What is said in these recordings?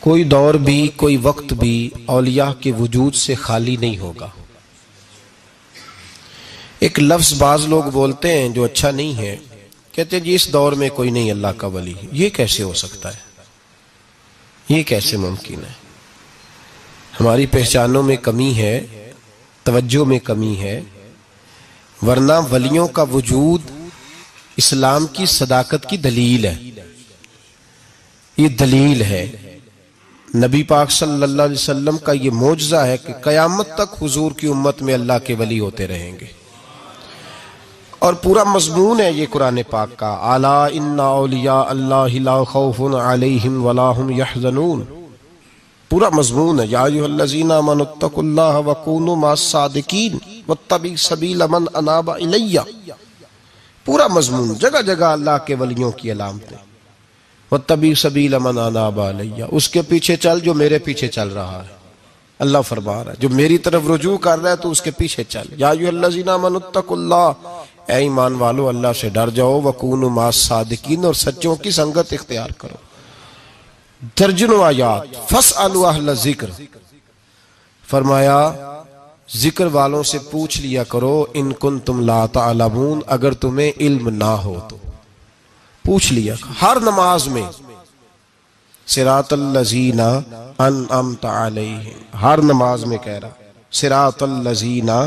कोई दौर भी कोई वक्त भी औलिया के वजूद से खाली नहीं होगा। एक लफ्ज बाज लोग बोलते हैं जो अच्छा नहीं है, कहते हैं जी इस दौर में कोई नहीं अल्लाह का वली। ये कैसे हो सकता है? ये कैसे मुमकिन है? हमारी पहचानों में कमी है, तवज्जो में कमी है, वरना वलियों का वजूद इस्लाम की सदाकत की दलील है। ये दलील है। नबी पाक सल्लल्लाहु अलैहि वसल्लम का ये मौजज़ा है कि क़यामत तक हुजूर की उम्मत में अल्लाह के वली होते रहेंगे। और पूरा मज़मून है ये कुरान पाक का, अला इन्ना औलिया अल्लाहि ला खौफुन अलैहिम वला हुम यहज़नून। पूरा मज़मून है, या अय्युहल्लज़ीना आमनुत्तकुल्लाह वकूनू मस्सादिकीन वत्तबी सबील मन अनाबा इलैया। पूरा मज़मून, जगह जगह अल्लाह के वलियों की अलामतें। वत्तबी सबील मन अनाबा इलैया, उसके पीछे चल जो मेरे पीछे चल रहा है। अल्लाह फरमा रहा है जो मेरी तरफ रुजू कर रहा है तो उसके पीछे चल। या अय्युहल्लज़ीना आमनुत्तकुल्लाह, ऐ ईमान वालो अल्लाह से डर जाओ, वकूनू मस्सादिकीन, और सच्चों की संगत इख्तियार करो। दर्जनों आयात, फस्अलू अहल ज़िक्र, फरमाया जिक्र वालों से पूछ लिया करो, इन कुंतुम ला तालमून, अगर तुम्हें इल्म ना हो तो पूछ लिया। हर नमाज में सिरातल लज़ीना अनअमता अलैहिम, हर नमाज में कह रहा सिरातल लज़ीना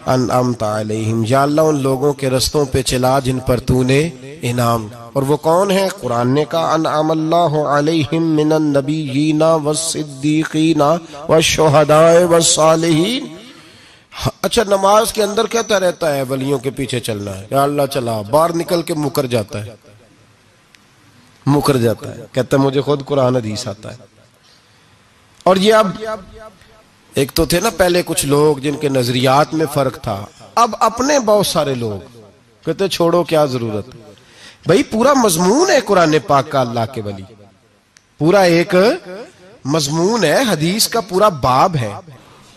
अनअमता अलैहिम, या अल्लाह उन लोगों के रस्तों पे चला जिन पर तूने इनाम। और वो कौन है? कुरान ने कहा अनअमल्लाहु अलैहिम मिनन नबिय्यीना वस्सिद्दीकीना वश्शुहदाए वस्सालिहीन। अच्छा, नमाज के अंदर कहता रहता है वलियों के पीछे चलना है, या अल्लाह चला, बाहर निकल के मुकर जाता है, मुकर जाता है, कहता है मुझे खुद कुरान हदीस आता है। और ये अब एक तो थे ना पहले कुछ लोग जिनके नजरियात में फर्क था, अब अपने बहुत सारे लोग कहते छोड़ो क्या जरूरत। भाई पूरा मजमून है कुरान पाक का अल्लाह के वली, पूरा एक मजमून है, हदीस का पूरा बाब है।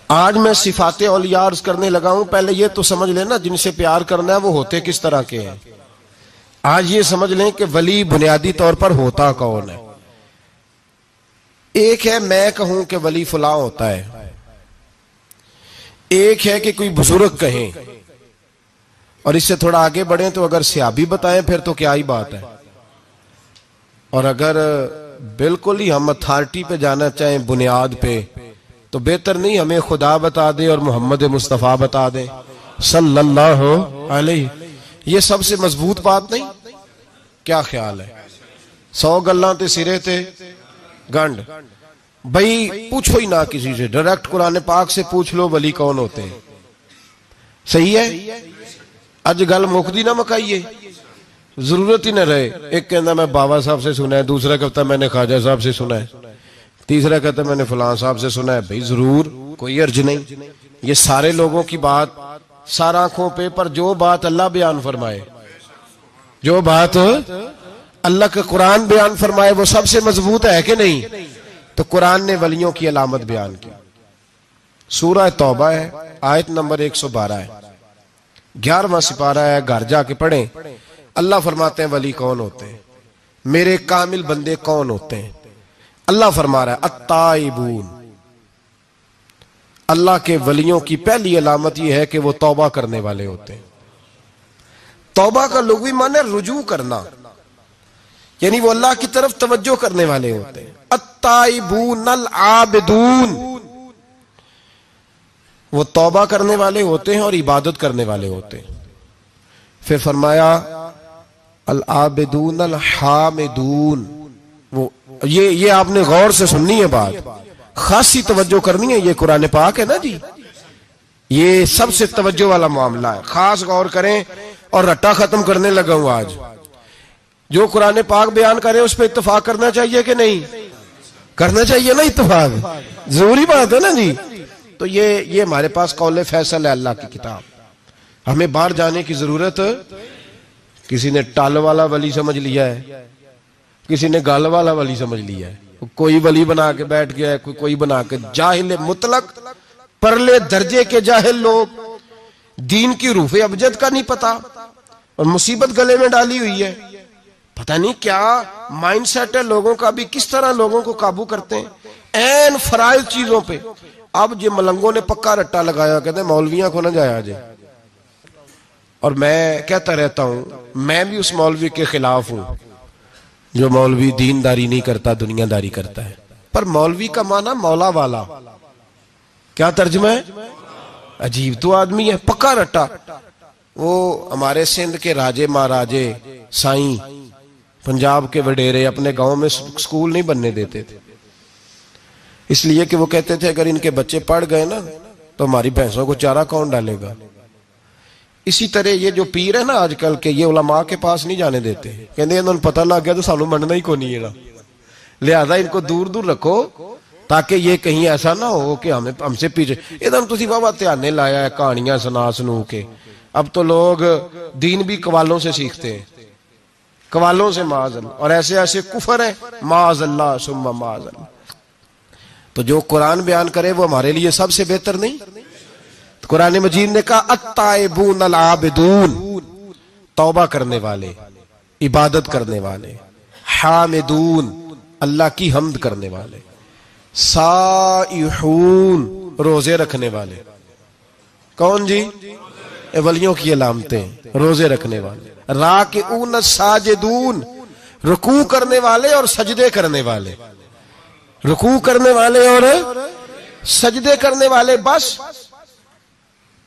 आज मैं सिफाते औलिया अर्ज करने लगा हूं, पहले ये तो समझ लेना जिनसे प्यार करना है वो होते किस तरह के हैं। आज ये समझ लें कि वली बुनियादी तौर पर होता कौन है। एक है मैं कहूं कि वली फलां होता है, एक है कि कोई बुजुर्ग कहें, और इससे थोड़ा आगे बढ़े तो अगर सहाबी बताएं फिर तो क्या ही बात है। और अगर बिल्कुल ही हम अथॉरिटी पे जाना चाहें, बुनियाद पे, तो बेहतर नहीं हमें खुदा बता दे और मोहम्मद मुस्तफ़ा बता दे सल्लल्लाहु अलैहि। ये सबसे मजबूत बात नहीं? क्या ख्याल है? 100 गल्लां ते सिरे ते गंढ। भाई पूछो ही ना किसी से, डायरेक्ट कुरान पाक से पूछ लो वली कौन होते हैं। सही है? अज गल मुकदी ना मकाइए, जरूरत ही ना रहे। एक कहता मैं बाबा साहब से सुना है, दूसरा कहता मैंने ख्वाजा साहब से सुना है, तीसरा कहता मैंने फलां साहब से सुना है। भाई जरूर, कोई अर्ज नहीं। ये सारे लोगों की बात सारा आंखों पे, पर जो बात अल्लाह बयान फरमाए, जो बात अल्लाह का कुरान बयान फरमाए वो सबसे मजबूत है कि नहीं? तो कुरान ने वलियों की अलामत बयान की। सूरह तौबा है, आयत नंबर 112 है, 11वां सिपारा है, घर जाके पढ़ें। अल्लाह फरमाते हैं वली कौन होते हैं, मेरे कामिल बंदे कौन होते हैं। अल्लाह फरमा रहा है अत्ताइबून, अल्लाह के वलियों की पहली अलामत यह है कि वो तौबा करने वाले होते हैं। तौबा का लुग़वी माने रुजू करना, यानी वो अल्लाह की तरफ तवज्जो करने वाले होते हैं। अत्ताइबून अल आबिदून, वो तौबा करने वाले होते हैं और इबादत करने वाले होते हैं। फिर फरमाया अल आबिदून अल हामिदून, वो ये आपने गौर से सुननी है बात, खासी तवज्जो करनी है। ये कुरान पाक है ना जी, ये सबसे तवज्जो वाला मामला है, खास गौर करें। और रट्टा खत्म करने लगा हूं आज, जो कुरान पाक बयान करे उस पर इत्तेफाक करना चाहिए कि नहीं करना चाहिए ना? इत्तेफाक जरूरी बात है ना जी। तो ये हमारे पास कौले फैसल है अल्लाह की किताब, हमें बाहर जाने की जरूरत। किसी ने टाल वाला वली समझ लिया है, किसी ने गाल वाला वली समझ लिया है, कोई वली बना के बैठ गया है, कोई बना के। जाहिल मुतलक, परले दर्जे के जाहिल लोग, दीन की रूफ़े अबजद का नहीं पता और मुसीबत गले में डाली हुई है। पता नहीं क्या माइंडसेट है लोगों का भी, किस तरह लोगों को काबू करते हैं एन फराइज चीजों पे। अब ये मलंगों ने पक्का रट्टा लगाया, कहते मौलवियों को ना जाया जाए। और मैं कहता रहता हूं, मैं भी उस मौलवी के खिलाफ हूं जो मौलवी दीनदारी नहीं करता, दुनियादारी करता है। पर मौलवी का माना मौला वाला, क्या तर्जुमा है? अजीब तो आदमी है, पक्का रट्टा। वो हमारे सिंध के राजे महाराजे साईं, पंजाब के वडेरे अपने गांव में स्कूल नहीं बनने देते थे, इसलिए कि वो कहते थे अगर इनके बच्चे पढ़ गए ना तो हमारी भैंसों को चारा कौन डालेगा। इसी तरह ये जो पीर है ना आजकल के, ये उलमा के पास नहीं जाने देते, कहते इन्होंने पता लग गया तो सानू मनना ही को नहीं है, लिहाजा इनको दूर दूर रखो ताकि ये कहीं ऐसा ना हो कि हमें हमसे पीछे। एकदम तुसी बाबा ध्यान लाया है कहानियां सुना सुनू के। अब तो लोग दीन भी कवालों से सीखते हैं, कवालों से माज़अल्लाह, और ऐसे ऐसे कुफर है माज़अल्लाह सुम्मा माज़अल्लाह। तो जो कुरान बयान करे वो हमारे लिए सबसे बेहतर नहीं? तो कुरान मजीद ने कहा अत्ताइबून अल आबिदून, तौबा करने वाले, इबादत करने वाले, हामिदून, अल्लाह की हम्द करने वाले, साइहून, रोजे रखने वाले। कौन जी? वलियों की अलामतें, रोजे रखने वाले। राकिऊन साजिदून, रुकू करने वाले और सजदे करने वाले, रुकू करने वाले और सजदे करने वाले। बस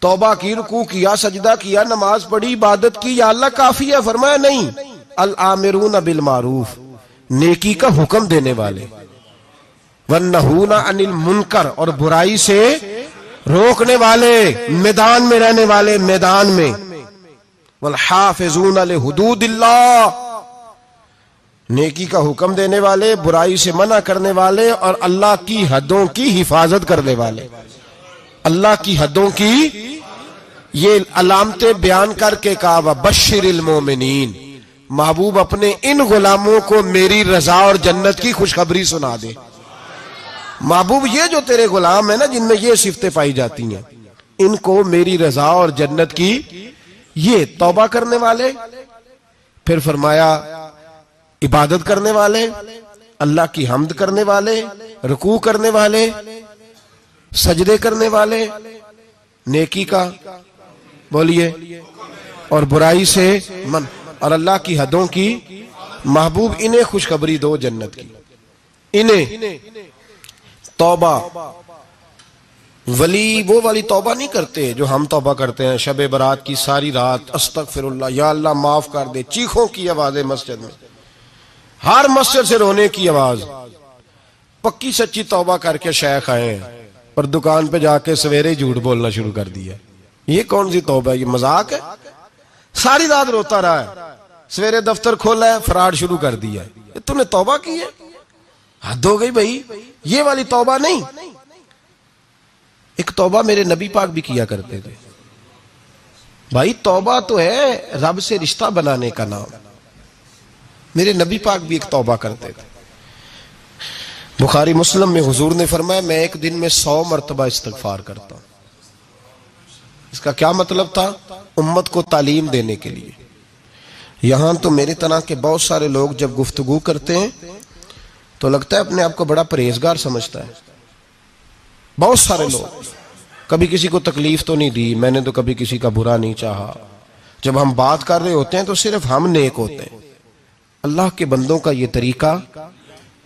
तौबा की, रुकू किया, सजदा किया, नमाज पढ़ी, इबादत की, या अल्लाह काफी है? फरमाया नहीं। अल आमिरून बिल मारूफ, नेकी का हुक्म देने वाले, वन्नहूना अनिल मुनकर, और बुराई से रोकने वाले, मैदान में रहने वाले, मैदान में। वल हाफिजून अल हुदूदिल्लाह, नेकी का हुक्म देने वाले, बुराई से मना करने वाले, और अल्लाह की हदों की हिफाजत करने वाले। अल्लाह की हदों की ये अलामतें बयान करके कहा बशिरिल मोमिनीन, महबूब अपने इन गुलामों को मेरी रजा और जन्नत की खुशखबरी सुना दे। महबूब ये जो तेरे गुलाम है ना जिनमें ये सिफतें पाई जाती हैं, इनको मेरी रजा और जन्नत की, ये तौबा करने वाले, फिर फरमाया इबादत करने वाले, अल्लाह की हम्द करने वाले, रुकू करने वाले, सजदे करने वाले, नेकी का बोलिए और बुराई से मन, और अल्लाह की हदों की। महबूब इन्हें खुशखबरी दो जन्नत की, इन्हें तौबा। वली वो वाली तौबा नहीं करते जो हम तौबा करते हैं, शब बरात की सारी रात अस्तगफिरुल्लाह, या अल्लाह माफ कर दे, चीखों की आवाजें मस्जिद में, हर मस्जिद से रोने की आवाज। पक्की सच्ची तौबा करके शेख आए और दुकान पे जाके सवेरे झूठ बोलना शुरू कर दिया। ये कौन सी तौबा है? ये मजाक है? सारी रात रोता रहा है, सवेरे दफ्तर खोला है, फराड शुरू कर दिया है। तूने तौबा की है? हद हो गई भाई, ये वाली तौबा नहीं। एक तौबा मेरे नबी पाक भी किया करते थे भाई। तौबा तो है रब से रिश्ता बनाने का नाम। मेरे नबी पाक भी एक तौबा करते थे। बुखारी मुस्लिम में हुजूर ने फरमाया मैं एक दिन में 100 मरतबा इस्तिगफार करता हूं। इसका क्या मतलब था? उम्मत को तालीम देने के लिए। यहां तो मेरी तरह के बहुत सारे लोग जब गुफ्तगू करते हैं तो लगता है अपने आप को बड़ा परहेजगार समझता है। बहुत सारे लोग, कभी किसी को तकलीफ तो नहीं दी, मैंने तो कभी किसी का बुरा नहीं चाहा। जब हम बात कर रहे होते हैं तो सिर्फ हम नेक होते हैं। अल्लाह के बंदों का ये तरीका,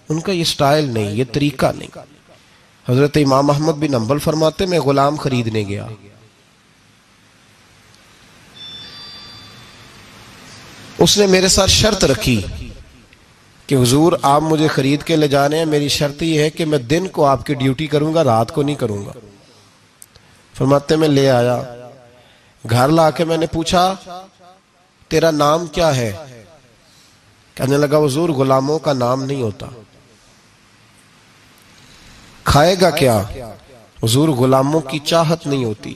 उनका ये स्टाइल नहीं, ये तरीका नहीं। हजरत इमाम अहमद बिन हंबल फरमाते मैं गुलाम खरीदने गया, उसने मेरे साथ शर्त रखी कि हुजूर आप मुझे खरीद के ले जाने हैं, मेरी शर्त यह है कि मैं दिन को आपकी ड्यूटी करूंगा, रात को नहीं करूंगा। फरमाते मैं ले आया, घर लाके मैंने पूछा तेरा नाम क्या है? कहने लगा हुजूर गुलामों का नाम नहीं होता। खाएगा क्या? हुजूर गुलामों की चाहत नहीं होती,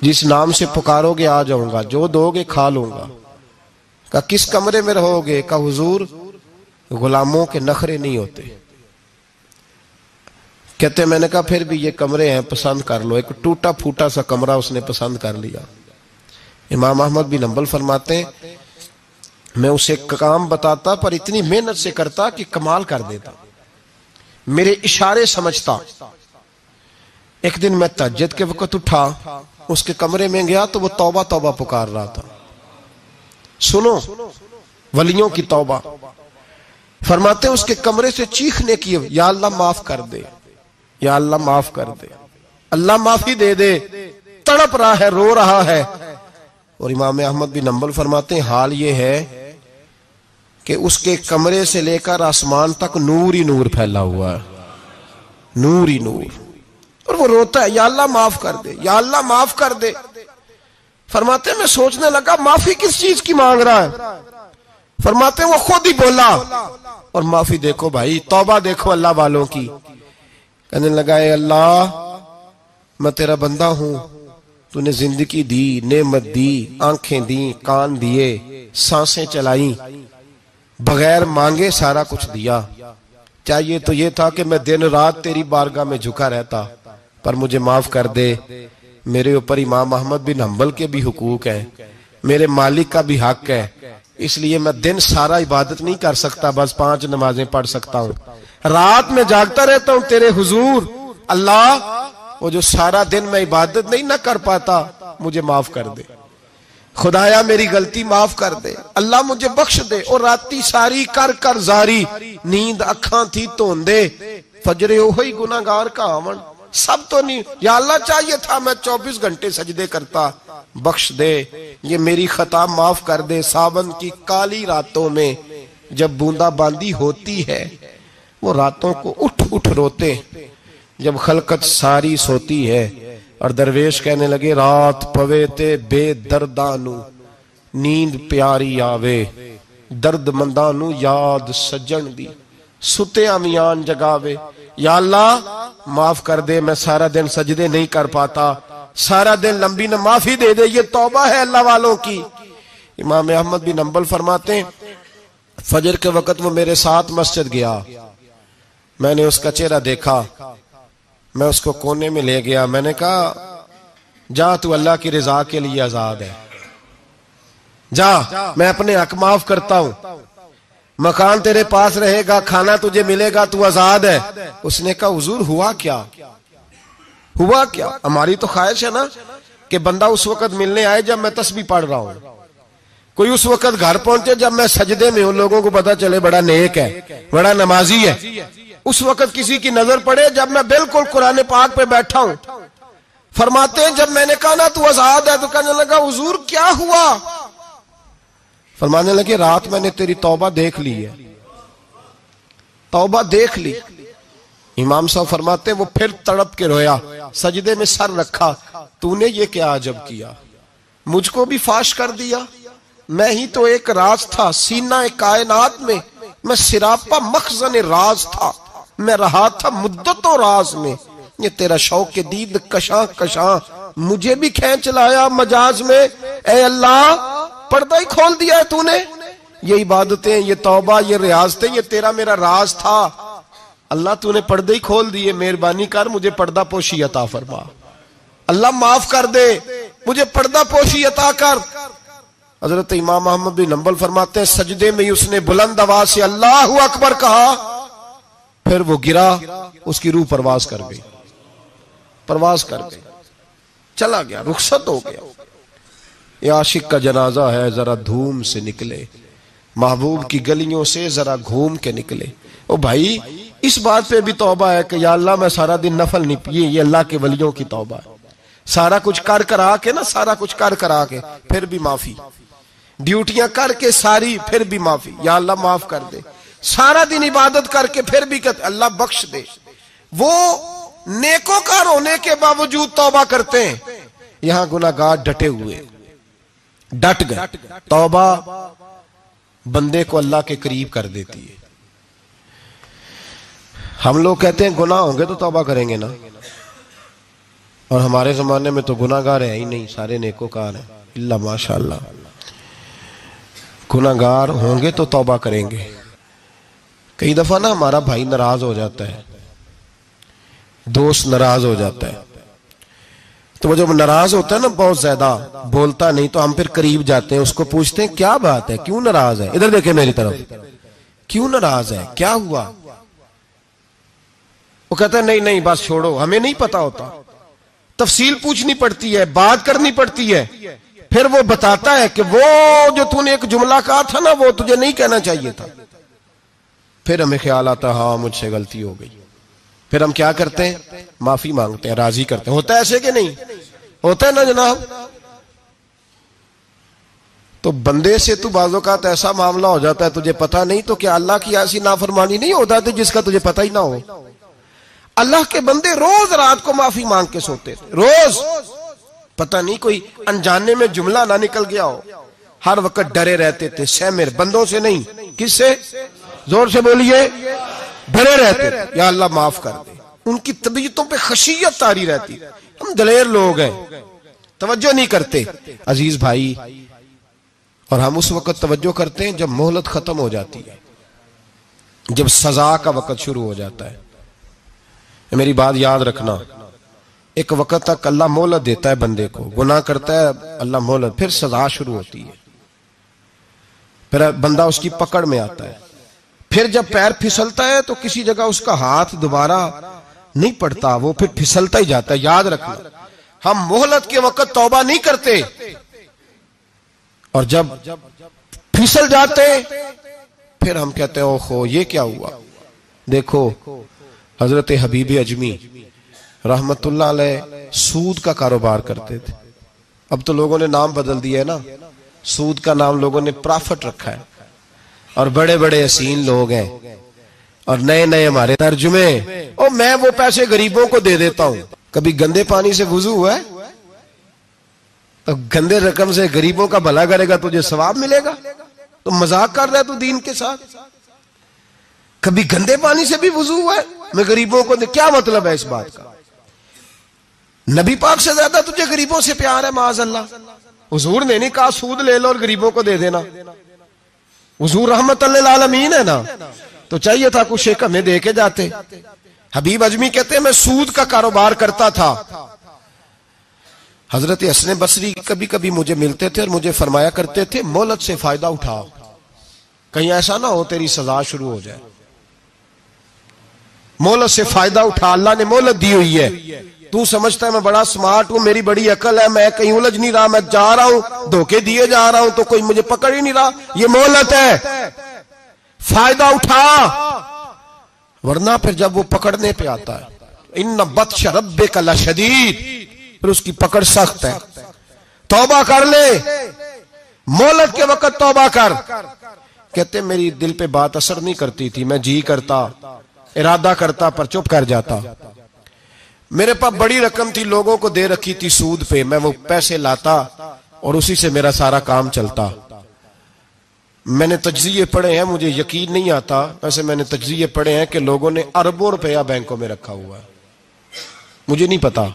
जिस नाम से पुकारोगे आ जाऊंगा, जो दोगे खा लूंगा। कहा किस कमरे में रहोगे? कहा हुजूर गुलामों के नखरे नहीं होते। कहते मैंने कहा फिर भी ये कमरे हैं, पसंद कर लो। एक टूटा फूटा सा कमरा उसने पसंद कर लिया। इमाम अहमद बिन हंबल फरमाते मैं उसे काम बताता पर इतनी मेहनत से करता कि कमाल कर देता, मेरे इशारे समझता। एक दिन मैं तहज्जुद के वक्त उठा, उसके कमरे में गया तो वो तौबा तौबा पुकार रहा था। सुनो वलियों की तौबा। फरमाते उसके कमरे से चीखने की, या अल्लाह माफ कर दे, या अल्लाह माफ कर दे, अल्लाह माफी दे दे। तड़प रहा है, रो रहा है। और इमाम अहमद बिन हंबल फरमाते हैं हाल ये है कि उसके कमरे से लेकर आसमान तक नूर ही नूर फैला हुआ है, नूर ही नूर। और वो रोता है, या अल्लाह माफ कर दे, या अल्लाह माफ कर दे। फरमाते मैं सोचने लगा माफी किस चीज की मांग रहा है। फरमाते वो खुद ही बोला, और माफी देखो भाई, तौबा देखो अल्लाह वालों की। कहने लगा अल्लाह मैं तेरा बंदा हूं, तूने जिंदगी दी, नेमत दी, आंखें दी, कान दिए, सांसें चलाई, बगैर मांगे सारा कुछ दिया। चाहिए तो ये था कि मैं दिन रात तेरी बारगाह में झुका रहता, पर मुझे माफ कर दे। मेरे ऊपर इमाम अहमद बिन हंबल के भी हुकूक है, मेरे मालिक का भी हक है, इसलिए मैं दिन सारा इबादत नहीं कर सकता, बस 5 नमाजें पढ़ सकता हूँ। रात में जागता रहता हूँ तेरे हुजूर। अल्लाह वो जो सारा दिन मैं इबादत नहीं ना कर पाता, मुझे माफ कर दे। खुदाया मेरी गलती माफ कर दे, अल्लाह मुझे बख्श दे। और राती सारी कर कर जारी, नींद अखा थी धोंदे, फजरे ओही गुनाहगार का आवन। सब तो नहीं, या अल्लाह चाहिए था मैं 24 घंटे सजदे करता, बख्श दे, ये मेरी खता माफ कर दे। सावन की काली रातों में जब बूंदाबांदी होती है, वो रातों को उठ उठ रोते, जब खलकत सारी सोती है। और दरवेश कहने लगे रात पवे ते बेदर्दानू, नींद प्यारी आवे, दर्द मंदानू याद सजन दी, सुते अमियान जगावे। या अल्लाह माफ कर दे, मैं सारा दिन सजदे नहीं कर पाता, सारा दिन लंबी न माफी दे दे, ये तौबा है अल्लाह वालों की। इमाम अहमद बिन हंबल फरमाते हैं फजर के वक्त वो मेरे साथ मस्जिद गया, मैंने उसका चेहरा देखा, मैं उसको कोने में ले गया, मैंने कहा जा तू अल्लाह की रिजा के लिए आजाद है, जा मैं अपने हक माफ करता हूं, मकान तेरे पास रहेगा, खाना तुझे मिलेगा, तू आजाद है। उसने कहा हुजूर हुआ क्या, हुआ क्या? हमारी तो ख्वाहिश है ना कि बंदा उस वक्त मिलने आए जब मैं तस्बीह पढ़ रहा हूं, कोई उस वक्त घर पहुंचे जब मैं सजदे में हूं, लोगों को पता चले बड़ा नेक है, बड़ा नमाजी है। उस वक्त किसी की नजर पड़े जब मैं बिल्कुल कुरान पाक पे बैठा हूं। फरमाते हैं जब मैंने कहा ना तू आजाद है, तो कहने लगा हुजूर क्या हुआ? फरमाने लगे रात मैंने तेरी तौबा देख ली है, तौबा देख ली। इमाम साहब फरमाते वो फिर तड़प के रोया, सजदे में सर रखा, तूने ये क्या अजब किया, मुझको भी फाश कर दिया, मैं ही तो एक राज था, सीना एक कायनात में, मैं सिरापा मखजन राज था, मैं रहा था मुद्दतों राज में, ये तेरा शौक के दीद कशा कशा मुझे भी खींच लाया मजाज में। ए अल्लाह पर्दा ही खोल दिया है तूने, ये इबादतें, ये तौबा, ये रियाजतें, ये तेरा मेरा राज था, अल्लाह तूने पर्दे ही खोल दिए, मेहरबानी कर मुझे पर्दा पोशी अता फरमा, अल्लाह माफ कर दे, मुझे पर्दा पोशी अता कर। हजरत इमाम अहमद बिन हंबल फरमाते हैं सजदे में ही उसने बुलंद आवाज से अल्लाहु अकबर कहा, फिर वो गिरा, उसकी रूह परवाज कर गई, परवाज कर गई, चला गया, रुखसत हो गया। ये आशिक का जनाजा है, जरा धूम से निकले, महबूब की गलियों से जरा घूम के निकले। ओ भाई इस बात पे भी तौबा है कि या अल्लाह मैं सारा दिन नफल नहीं पिए, ये अल्लाह के वलियों की तौबा है। सारा कुछ कर करा के ना, सारा कुछ कर करा के फिर भी माफी, ड्यूटियां करके सारी फिर भी माफी, या अल्लाह माफ कर दे, सारा दिन इबादत करके फिर भी कहते अल्लाह बख्श दे। वो नेकोकार होने के बावजूद तौबा करते हैं, यहां गुनाहगार डटे हुए, डट गए। तौबा बंदे को अल्लाह के करीब कर देती है। हम लोग कहते हैं गुनाह होंगे तो तौबा करेंगे ना, और हमारे जमाने में तो गुनाहगार है ही नहीं, सारे नेकोकार हैं, इल्ला माशाअल्लाह। गुनाहगार होंगे तो तौबा करेंगे। कई दफा ना हमारा भाई नाराज हो जाता है, दोस्त नाराज हो जाता है, तो वो जब नाराज होता है ना बहुत ज्यादा, बोलता नहीं, तो हम फिर करीब जाते हैं, उसको पूछते हैं क्या बात है, क्यों नाराज है, इधर देखे मेरी तरफ, क्यों नाराज है, क्या हुआ? वो कहता है नहीं नहीं बस छोड़ो, हमें नहीं पता होता, तफसील पूछनी पड़ती है, बात करनी पड़ती है। फिर वो बताता है कि वो जो तूने एक जुमला कहा था ना, वो तुझे नहीं कहना चाहिए था। फिर हमें ख्याल आता हाँ मुझसे गलती हो गई। फिर हम क्या करते हैं, माफी मांगते हैं, राजी करते हैं। होता है ऐसे कि नहीं होता है ना जनाब? तो बंदे से तू बाज़ों का ऐसा मामला हो जाता है तुझे पता नहीं, तो क्या अल्लाह की ऐसी नाफरमानी नहीं हो जाती जिसका तुझे पता ही ना हो? अल्लाह के बंदे रोज रात को माफी मांग के सोते थे, रोज। पता नहीं कोई अनजाने में जुमला ना निकल गया हो, हर वक्त डरे रहते थे। सहमिर बंदों से नहीं, किससे? जोर से बोलिए। डरे रहते थे, या अल्लाह माफ कर दे। उनकी तबीयतों पे खशियत तारी रहती। हम दलेर लोग हैं, तवज्जो नहीं करते अजीज भाई। और हम उस वक्त तवज्जो करते हैं जब मोहलत खत्म हो जाती है, जब सजा का वक्त शुरू हो जाता है। मेरी बात याद रखना, एक वक्त तक अल्लाह मोहलत देता है बंदे को, गुनाह करता है अल्लाह मोहलत, फिर सजा शुरू होती है, फिर बंदा उसकी पकड़ में आता है। फिर जब पैर फिसलता है तो किसी जगह उसका हाथ दोबारा नहीं पड़ता, वो फिर फिसलता ही जाता है। याद रखना, हम मोहलत के वक्त तौबा नहीं करते, और जब फिसल जाते फिर हम कहते हैं ओहो ये क्या हुआ। देखो हजरत हबीब अजमी रहमतुल्लाह अलैह सूद का कारोबार करते थे। अब तो लोगों ने नाम बदल दिया है ना, सूद का नाम लोगों ने प्रॉफिट रखा है, और बड़े बड़े हसीन लोग हैं और नए नए हमारे तर्जुमे, और मैं वो पैसे गरीबों को दे देता हूं। कभी गंदे पानी से वुजू हुआ है? तो गंदे रकम से गरीबों का भला करेगा तुझे सवाब मिलेगा? तो मजाक कर रहा है तू दीन के साथ। कभी गंदे पानी से भी वुजू हुआ है? मैं गरीबों को दे, क्या मतलब है इस बात का? नबी पाक से ज्यादा तुझे गरीबों से प्यार है माज़अल्लाह। हुजूर ने नहीं कहा सूद ले लो और गरीबों को दे देना। हुजूर रहमतुल लिल आलमीन है ना, तो चाहिए था कुछ एक हमें दे के जाते। हबीब अजमी कहते हैं मैं सूद का कारोबार करता था। हजरत हसन बसरी कभी कभी मुझे मिलते थे और मुझे फरमाया करते थे मोहलत से फायदा उठाओ, कहीं ऐसा ना हो तेरी सजा शुरू हो जाए। मोहलत से फायदा उठा, अल्लाह ने मोहलत दी हुई है। तू समझता है मैं बड़ा स्मार्ट हूं, मेरी बड़ी अकल है, मैं कहीं उलझ नहीं रहा, मैं जा रहा हूं, धोखे दिए जा रहा हूं, तो कोई मुझे पकड़ ही नहीं रहा। ये मोहलत है, फायदा उठा, वरना फिर जब वो पकड़ने पे आता है, इन्ना बत्श रब्बिका लशदीद, फिर उसकी पकड़ सख्त है। तौबा कर ले, मोहलत के वक्त तौबा कर। कहते मेरी दिल पे बात असर नहीं करती थी, मैं जी करता, इरादा करता, पर चुप कर जाता। मेरे पास बड़ी रकम थी, लोगों को दे रखी थी सूद पे, मैं वो पैसे लाता और उसी से मेरा सारा काम चलता। मैंने तज्जिए पढ़े हैं, मुझे यकीन नहीं आता, वैसे मैंने तज्जिए पढ़े हैं कि लोगों ने अरबों रुपया बैंकों में रखा हुआ है। मुझे नहीं पता,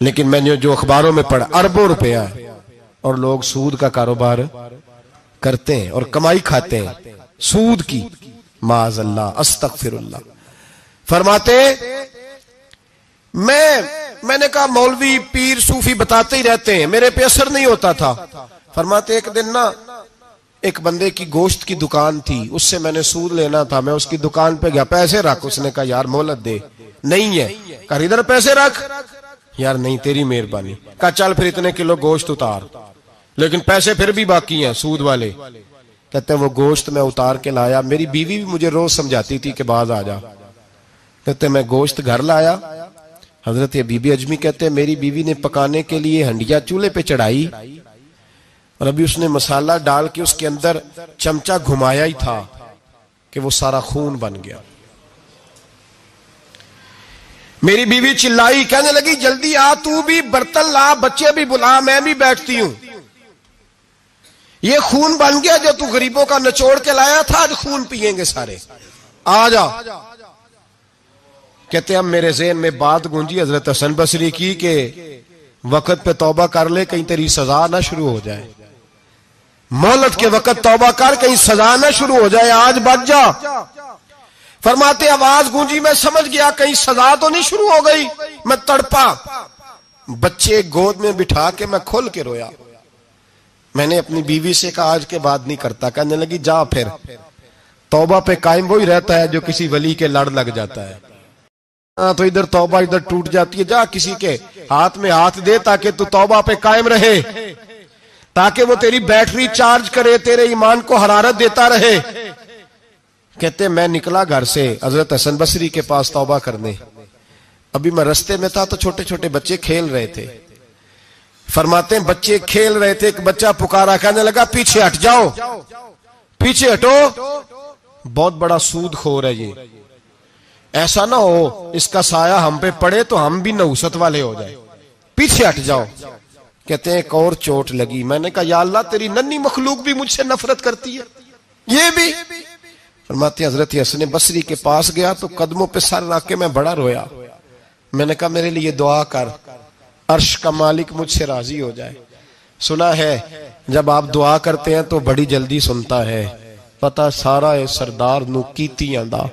लेकिन मैंने जो अखबारों में पढ़ा अरबों रुपया है, और लोग सूद का कारोबार करते हैं और कमाई खाते हैं सूद की। माज़अल्लाह, अस्तगफिरुल्लाह। फरमाते मैंने कहा मौलवी पीर सूफी बताते ही रहते हैं, मेरे पे असर नहीं होता था। फरमाते एक दिन ना एक बंदे की गोश्त की दुकान थी, उससे मैंने सूद लेना था, मैं उसकी दुकान पे गया, पैसे रख। उसने कहा यार मोहलत दे। नहीं है, कहा इधर पैसे रख। यार नहीं तेरी मेहरबानी। कहा चल फिर इतने किलो गोश्त उतार, लेकिन पैसे फिर भी बाकी हैं सूद वाले। कहते वो गोश्त मैं उतार के लाया, मेरी बीवी भी मुझे रोज समझाती थी कि बाज आ जा। कहते मैं गोश्त घर लाया, हजरत बीबी अजमी कहते मेरी बीवी ने पकाने के लिए हंडिया चूल्हे पे चढ़ाई, और अभी उसने मसाला डाल के उसके अंदर चमचा घुमाया ही था कि वो सारा खून बन गया। मेरी बीवी चिल्लाई, कहने लगी जल्दी आ, तू भी बर्तन ला, बच्चे भी बुला, मैं भी बैठती हूं। ये खून बन गया जो तू गरीबों का निचोड़ के लाया था, आज खून पिएंगे सारे, आ जा। कहते अब मेरे ज़हन में बात गूंजी हजरत हसन बसरी की कि वक्त पे तौबा कर ले, कहीं तेरी सजा ना शुरू हो जाए। मोहलत के वक्त तौबा कर, कहीं सजा ना शुरू हो जाए, आज बच जा। फरमाते आवाज गूंजी, मैं समझ गया कहीं सजा तो नहीं शुरू हो गई। मैं तड़पा, बच्चे गोद में बिठा के मैं खोल के रोया। मैंने अपनी बीवी से कहा आज के बाद नहीं करता। कहने लगी जा फिर, तौबा पे कायम वही रहता है जो किसी वली के लड़ लग जाता है। तो इधर तौबा इधर टूट जाती है। जा किसी के हाथ में हाथ दे ताकि तू तौबा पे कायम रहे, ताकि वो तेरी बैटरी चार्ज करे, तेरे ईमान को हरारत देता रहे। कहते मैं निकला घर से हजरत हसन बसरी के पास तौबा करने। अभी मैं रास्ते में था तो छोटे छोटे बच्चे खेल रहे थे। फरमाते हैं बच्चे खेल रहे थे, एक बच्चा पुकारा, कहने लगा पीछे हट जाओ, पीछे हटो, बहुत बड़ा सूदखोर है ये, ऐसा ना हो इसका साया हम पे पड़े तो हम भी नहुसत वाले हो जाए, पीछे हट जाओ। कहते हैं एक और चोट लगी। मैंने कहा या अल्लाह तेरी नन्ही मखलूक भी मुझसे नफरत करती है, ये भी। फरमाते हजरत हसन बसरी के पास गया तो कदमों पे सर रख के मैं बड़ा रोया। मैंने कहा मेरे लिए दुआ कर, अर्श का मालिक मुझसे राजी हो जाए। सुना है जब आप दुआ करते हैं तो बड़ी जल्दी सुनता है। पता सारा है सरदार नू कीतियां दा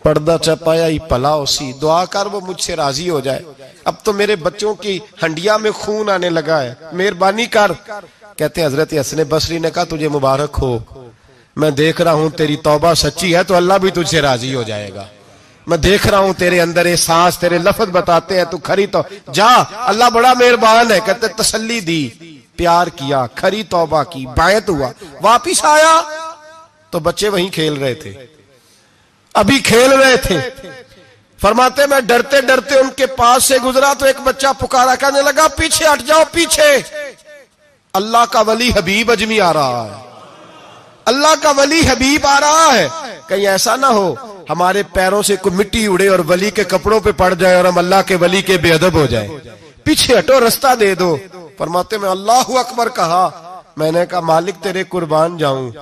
पर्दा चपाया ही भला उसी, दुआ कर वो मुझसे राजी हो जाए। अब तो मेरे बच्चों की हंडिया में खून आने लगा है, मेहरबानी कर। कहते हैं हजरत हसन बसरी ने कहा तुझे मुबारक हो, मैं देख रहा हूं तेरी तौबा सच्ची है तो अल्लाह भी तुझसे राजी हो जाएगा। मैं देख रहा हूं तेरे अंदर ये सांस, तेरे लफ्ज बताते हैं तू खरी तो जा, अल्लाह बड़ा मेहरबान है। कहते तसल्ली दी, प्यार किया, खरी तौबा की, बायत हुआ, वापिस आया तो बच्चे वहीं खेल रहे थे, अभी खेल रहे थे। फरमाते मैं डरते डरते उनके पास से गुजरा तो एक बच्चा पुकारा, कहने लगा पीछे हट जाओ, पीछे। अल्लाह का वली हबीब अजमी आ रहा है, अल्लाह का वली हबीब आ रहा है। कहीं ऐसा ना हो हमारे पैरों से कोई मिट्टी उड़े और वली के कपड़ों पे पड़ जाए और हम अल्लाह के वली के बेअदब हो जाए। पीछे हटो, रास्ता दे दो। फरमाते मैं अल्लाहु अकबर कहा। मैंने कहा मालिक तेरे कुर्बान जाऊं,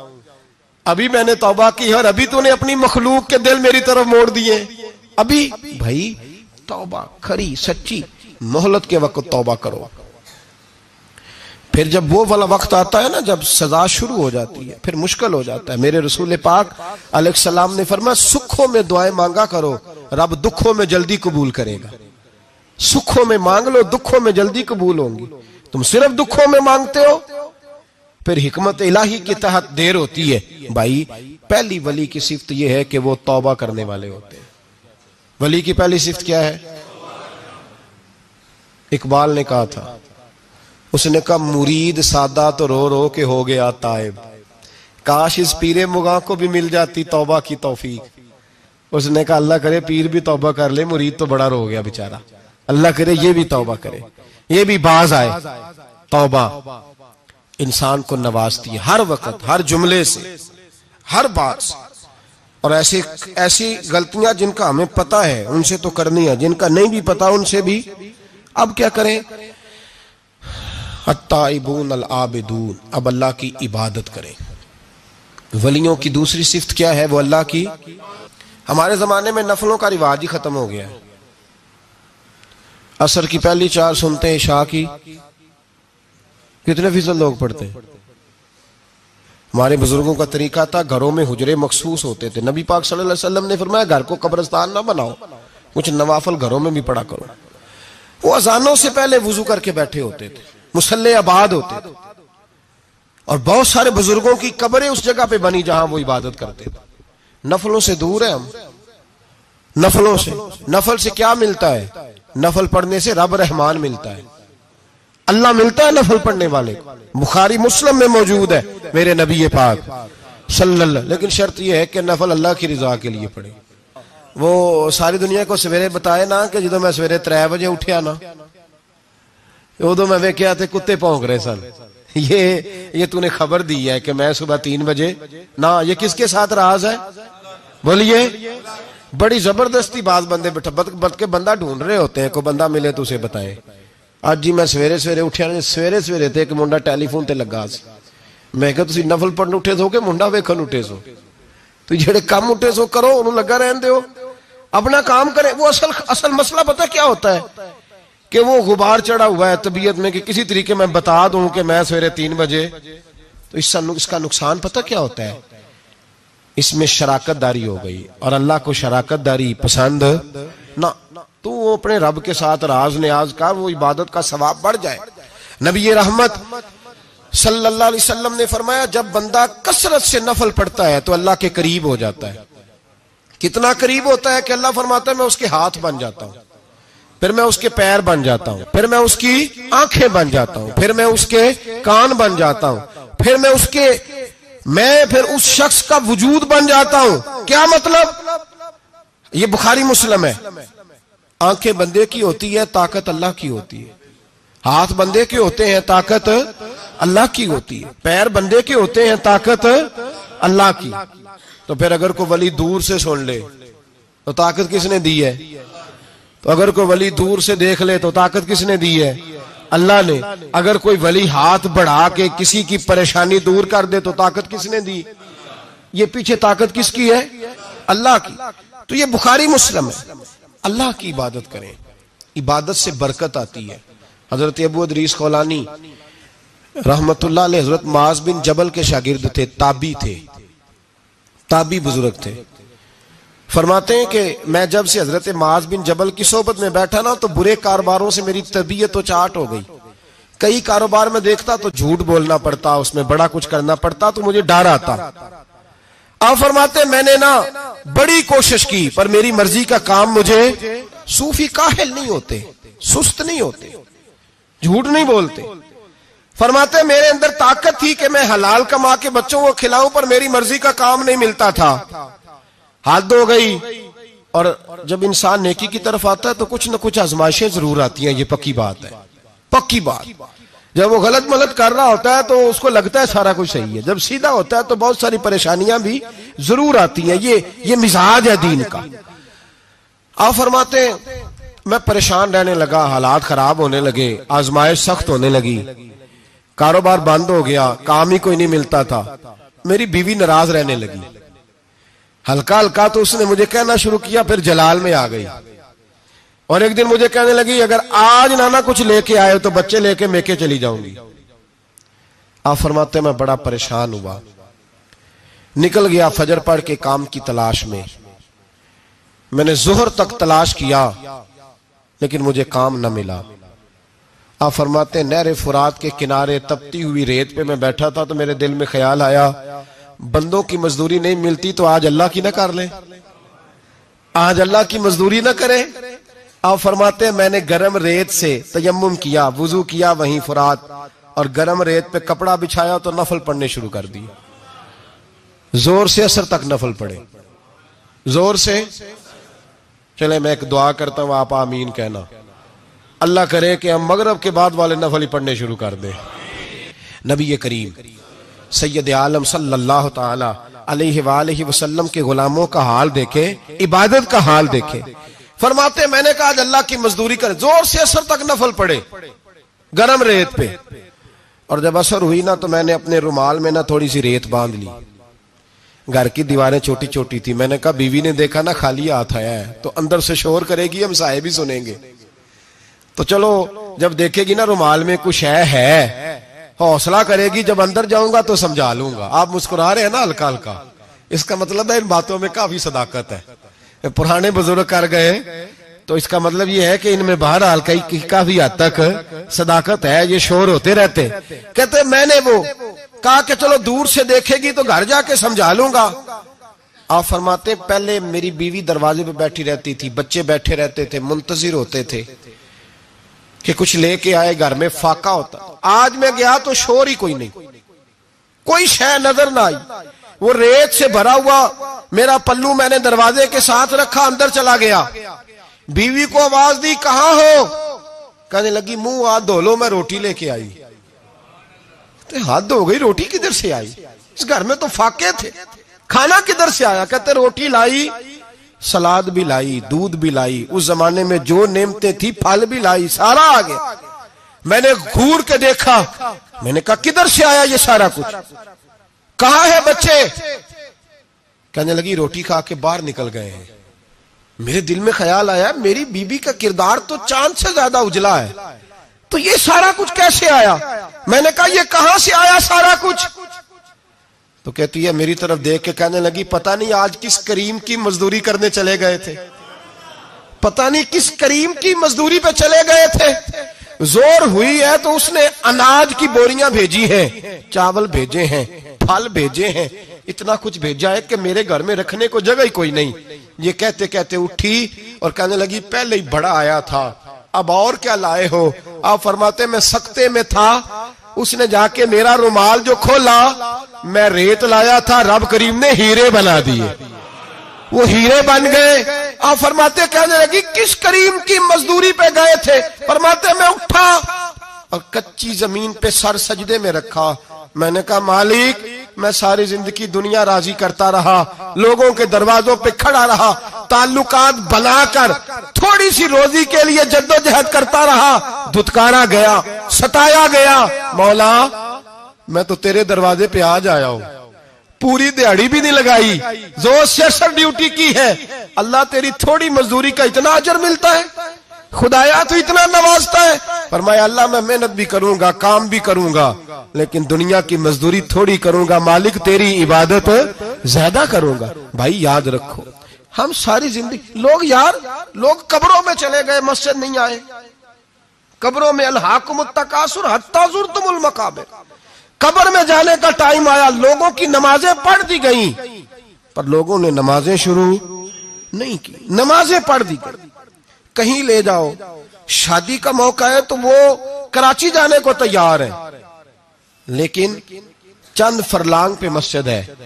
अभी मैंने तौबा की और अभी तूने अपनी मखलूक के दिल मेरी तरफ मोड़ दिए। अभी भाई तौबा खरी सच्ची, मोहलत के वक्त तौबा करो। फिर जब वो वाला वक्त आता है ना जब सजा शुरू हो जाती है फिर मुश्किल हो जाता है। मेरे रसूल पाक अलैहिस्सलाम ने फरमाया सुखों में दुआएं मांगा करो, रब दुखों में जल्दी कबूल करेगा। सुखों में मांग लो, दुखों में जल्दी कबूल होंगी। तुम सिर्फ दुखों में मांगते हो फिर हिकमत इलाही के तहत देर होती है। भाई पहली वली की सिफ्त यह है कि वो तौबा करने वाले होते हैं। वली की पहली सिफ्त क्या है? इकबाल ने कहा था, उसने कहा मुरीद सादा तो रो रो के हो गया ताइब, काश इस पीरे मुगा को भी मिल जाती तौबा की तौफीक। उसने कहा अल्लाह करे पीर भी तौबा कर ले, मुरीद तो बड़ा रो गया बेचारा, अल्लाह करे ये भी तौबा करे, ये भी बाज आए। तौबा इंसान को नवाजती है हर वक्त, हर जुमले से, हर बात से। और ऐसी गलतियां जिनका हमें पता है उनसे तो करनी है, जिनका नहीं भी पता उनसे भी। अब क्या करें? अत्ताइबून अल आबिदून, अब अल्लाह की इबादत करें। वलियों की दूसरी सिफ्त क्या है? वो अल्लाह की। हमारे जमाने में नफलों का रिवाज ही खत्म हो गया है। असर की पहली 4 सुनते हैं, इशा की कितने फीसद लोग पढ़ते हैं? हमारे बुजुर्गों का तरीका था, घरों में हुजरे मखसूस होते थे। नबी पाक सल्लल्लाहु अलैहि वसल्लम ने फरमाया घर को कब्रिस्तान ना बनाओ, कुछ नवाफल घरों में भी पढ़ा करो। वो अजानों से पहले वुजू करके बैठे होते थे, मुसल्ले आबाद होते थे, और बहुत सारे बुजुर्गों की कब्रें उस जगह पे बनी जहां वो इबादत करते थे। नफलों से दूर है हम, नफलों से। नफल से क्या मिलता है? नफल पढ़ने से रब रहमान मिलता है, अल्लाह मिलता है नफल पढ़ने वाले को। बुखारी मुस्लिम में मौजूद है मेरे नबी पाक सल्लल्लाहु। लेकिन शर्त यह है कि नफल अल्लाह की रिजा के लिए पढ़े। वो सारी दुनिया को सवेरे बताए ना कि जो मैं सवेरे 3 बजे उठा ना उदो मैं वेख्या थे कुत्ते भौंक रहे सन। ये तूने खबर दी है कि मैं सुबह 3 बजे ना। ये किसके साथ राज है? बोलिए। बड़ी जबरदस्ती बात बंदे बट के बंदा ढूंढ रहे होते हैं, कोई बंदा मिले तो उसे बताए। आज जी मैं सवेरे सवेरे उठा, सवेरे सवेरे ते एक मुंडा टेलीफोन ते लगा सी। मैं कहा तुसी नफल पढ़न उठे सो के मुंडा वेखन उठे सो? तू जेड़े काम उठे सो करो, उन्होंने लगा रहन दो, अपना काम करे। वो असल मसला पता क्या होता है कि वो गुबार चढ़ा हुआ है तबीयत में कि किसी तरीके मैं बता दूं कि मैं सवेरे 3 बजे। तो इसका नुकसान पता क्या होता है? इसमें शराकत दारी हो गई, और अल्लाह को शराकत दारी पसंद ना। तो वो अपने रब के साथ राज न्याज कर, वो इबादत का सवाब बढ़ जाए। नबी रहमत सल्लल्लाहु अलैहि वसल्लम ने फरमाया, जब बंदा कसरत से नफल पढ़ता है तो अल्लाह के करीब हो जाता है। कितना करीब होता है कि अल्लाह फरमाता है मैं उसके हाथ बन जाता हूं, फिर मैं उसके पैर बन जाता हूं, फिर मैं उसकी आंखें बन जाता हूं, फिर मैं उसके कान बन जाता हूं, फिर मैं फिर उस शख्स का वजूद बन जाता हूं। क्या मतलब? ये बुखारी मुस्लिम है। आंखें बंदे की होती है, ताकत अल्लाह की होती है। हाथ बंदे के होते हैं, ताकत अल्लाह की होती है। पैर बंदे के होते हैं, ताकत अल्लाह की। तो फिर अगर कोई वली दूर से सुन ले तो ताकत किसने दी है? तो अगर कोई वली दूर से देख ले तो ताकत किसने दी है? अल्लाह ने। अगर कोई वली हाथ बढ़ा के किसी की परेशानी दूर कर दे तो ताकत किसने दी? ये पीछे ताकत किसकी है? अल्लाह की। तो ये बुखारी मुस्लिम है। अल्लाह की इबादत करें, इबादत से बरकत आती है। हजरत अबू अदरीस खौलानी रहमतुल्लाह अलैह हजरत मुआज बिन जबल के शागिर्द थे, ताबी बुजुर्ग थे। फरमाते हैं कि मैं जब से हजरत मुआज बिन जबल की सोबत में बैठा ना तो बुरे कारोबारों से मेरी तबीयत तो चाट हो गई। कई कारोबार में देखता तो झूठ बोलना पड़ता, उसमें बड़ा कुछ करना पड़ता, तो मुझे डर आता। आप फरमाते मैंने ना बड़ी कोशिश की पर मेरी मर्जी का काम मुझे, सूफी काहिल नहीं होते, सुस्त नहीं होते, झूठ नहीं बोलते। फरमाते मेरे अंदर ताकत थी कि मैं हलाल कमा के बच्चों को खिलाऊं, पर मेरी मर्जी का काम नहीं मिलता था, हद हो गई। और जब इंसान नेकी की तरफ आता है तो कुछ न कुछ आजमाइशें जरूर आती हैं, ये पक्की बात है, पक्की बात। जब वो गलत मलत कर रहा होता है तो उसको लगता है सारा कुछ सही है, जब सीधा होता है तो बहुत सारी परेशानियां भी जरूर आती हैं। ये मिजाज है दीन का। आप फरमाते मैं परेशान रहने लगा, हालात खराब होने लगे, आजमाइश सख्त होने लगी, कारोबार बंद हो गया, काम ही कोई नहीं मिलता था। मेरी बीवी नाराज रहने लगी, हल्का हल्का तो उसने मुझे कहना शुरू किया, फिर जलाल में आ गई। और एक दिन मुझे कहने लगी अगर आज नाना कुछ लेके आए तो बच्चे लेके मेके चली जाऊंगी। आप फरमाते मैं बड़ा परेशान हुआ, निकल गया फजर पढ़ के काम की तलाश में। मैंने जोहर तक तलाश किया लेकिन मुझे काम न मिला। आप फरमाते नहर फुरात के किनारे तपती हुई रेत पे मैं बैठा था तो मेरे दिल में ख्याल आया बंदों की मजदूरी नहीं मिलती तो आज अल्लाह की ना कर ले, आज अल्लाह की मजदूरी ना करे। आप फरमाते मैंने गर्म रेत से तयम्मुम किया, वुजू किया वहीं फुरात, और गर्म रेत पे कपड़ा बिछाया तो नफल पढ़ने शुरू कर दिए। जोर से असर तक नफल पढ़े, जोर से। चले मैं एक दुआ करता हूं, आप आमीन कहना। अल्लाह करे कि हम मगरब के बाद वाले नफल ही पढ़ने शुरू कर दें। नबी करीम सैयद आलम सल्लल्लाहु ताला अलैहि वसल्लम के गुलामों का हाल देखे, इबादत का हाल देखे। फरमाते मैंने कहा आज अल्लाह की मजदूरी करे, जोर से असर तक नफल पड़े गरम रेत पे। और जब असर हुई ना तो मैंने अपने रुमाल में ना थोड़ी सी रेत बांध ली। घर की दीवारें छोटी छोटी थी। मैंने कहा बीवी ने देखा ना खाली हाथ आया है तो अंदर से शोर करेगी, हम साहे भी सुनेंगे, तो चलो जब देखेगी ना रुमाल में कुछ है हौसला करेगी, जब अंदर जाऊंगा तो समझा लूंगा। आप मुस्कुरा रहे हैं ना हल्का हल्का, इसका मतलब है इन बातों में काफी सदाकत है। पुराने बुजुर्ग कर गए तो इसका मतलब ये है कि इनमें बहरहाल काफी हद तक सदाकत है। ये शोर होते रहते। कहते मैंने वो कहा कि चलो दूर से देखेगी तो घर जाके समझा लूंगा। आप फरमाते पहले मेरी बीवी दरवाजे पे बैठी रहती थी, बच्चे बैठे रहते थे, मुंतजिर होते थे कि कुछ लेके आए, घर में फाका होता। आज मैं गया तो शोर ही कोई नहीं, कोई शय नजर ना आई। वो रेत से भरा हुआ मेरा पल्लू मैंने दरवाजे के साथ रखा, अंदर चला गया। बीवी को आवाज दी कहां हो? कहने लगी मुंह हाथ धो लो, मैं रोटी लेके आई। तो हाथ धो गई, रोटी किधर से आई? इस घर में तो फाके थे, खाना किधर से आया? कहते रोटी लाई, सलाद भी लाई, दूध भी लाई, उस जमाने में जो नेमतें थी फल भी लाई, सारा आ गया। मैंने घूर के देखा, मैंने कहा किधर से आया ये सारा कुछ? कहां है बच्चे? कहने लगी रोटी खा के बाहर निकल गए हैं। मेरे दिल में ख्याल आया मेरी बीबी का किरदार तो चांद से ज्यादा उजला है, तो ये सारा कुछ कैसे आया? मैंने कहा ये कहां से आया सारा कुछ? तो कहती है मेरी तरफ देख के कहने लगी पता नहीं आज किस करीम की मजदूरी करने चले गए थे, पता नहीं किस करीम की मजदूरी पे चले गए थे, जोर हुई है तो उसने अनाज की बोरियां भेजी हैं, चावल भेजे हैं, फल भेजे हैं, इतना कुछ भेजा है कि मेरे घर में रखने को जगह ही कोई नहीं। ये कहते कहते उठी और कहने लगी पहले ही बड़ा आया था, अब और क्या लाए हो? आप फरमाते मैं सख्ते में था, उसने जाके मेरा रुमाल जो खोला, मैं रेत लाया था, रब करीम ने हीरे बना दिए, वो हीरे बन गए। आप फरमाते कहने लगी किस करीम की मजदूरी पे गए थे? फरमाते मैं उठा और कच्ची जमीन पे सर सजदे में रखा, मैंने कहा मालिक मैं सारी जिंदगी दुनिया राजी करता रहा, लोगों के दरवाजों पे खड़ा रहा, ताल्लुकात बनाकर थोड़ी सी रोजी के लिए जद्दोजहद करता रहा, धुतकारा गया, सताया गया, मौला मैं तो तेरे दरवाजे पे आज आया हूं, पूरी दिहाड़ी भी नहीं लगाई, जोर से ड्यूटी की है, अल्लाह तेरी थोड़ी मजदूरी का इतना अजर मिलता है, खुदाया तो इतना नवाजता है। फरमाया अल्लाह मैं मेहनत भी करूंगा, काम भी करूंगा, लेकिन दुनिया की मजदूरी थोड़ी करूंगा, मालिक तेरी इबादत ज्यादा करूंगा। भाई याद रखो हम सारी जिंदगी लोग कब्रों में चले गए, मस्जिद नहीं आए, कब्रों में अलहाकुमुत तकासुर हत्ता ज़ुरतुमुल मकाबिर, कब्र में जाने का टाइम आया, लोगों की नमाजें पढ़ दी गई पर लोगों ने नमाजें शुरू नहीं की, नमाजें पढ़ दी गई। कहीं ले जाओ, शादी का मौका है तो वो कराची जाने को तैयार है, लेकिन चंद फरलांग पे मस्जिद है,